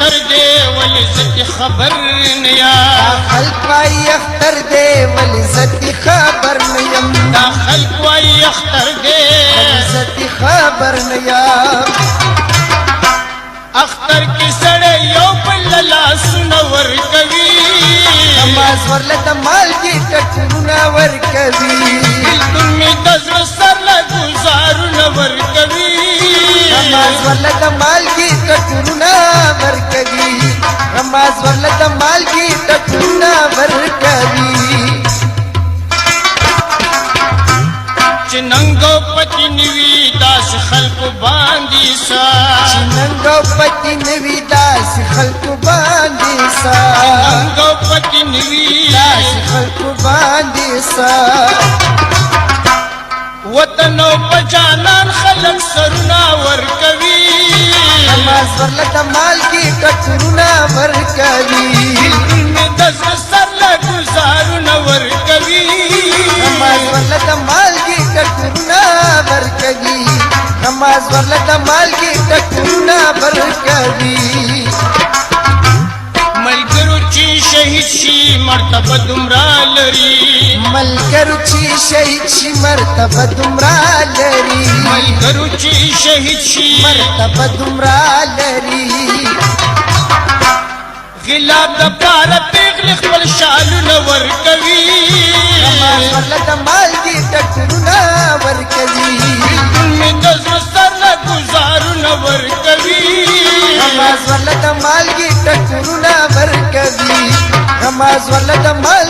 اختر دے ولی زتی خبر نیا خلق وائی اختر دے ولی زتی خبر نیم دا خلق وائی اختر دے ولی زتی خبر نیم اختر کی سڑے یو بل لاسونه ورکوي نماز ورلد مال کی ټکرونه ورکوي بلکل می د زړه سر له ګزارونه ورکوي نماز ورلد مال کی ټکرونه ورکوي نماز ورلد مال کی ټکرونه ورکوي چې ننګو پتی نوي داس خلق باندې سا ننګو پتی نوي داس خلق باندې سا ننګو پتی نوي داس خلق باندې سا وطن او پجانان خلق سرنا ورکوي نماز ورلد مال کی ټکرونه ورکوي می د زړه سر له ګزارونه ورکوي نماز ورلد مال کی ټکرونه ورکوي نماز ورلد مال کی ټکرونه ورکوي ملګرو چې شهید شي مرتبه دومره لري ملګرو چې شهید شي مرتبه دومره لري ملګرو چې شهید شي مرتبه دومره لري غلاب د پاره پیغل خپل شالونه ورکوي نماز ورلد مال کی ټکرونه ورکوي می د زړه سر له ګزارونه ورکوي نماز ورلد مال کی ټکرونه ورکوي نماز ولد مال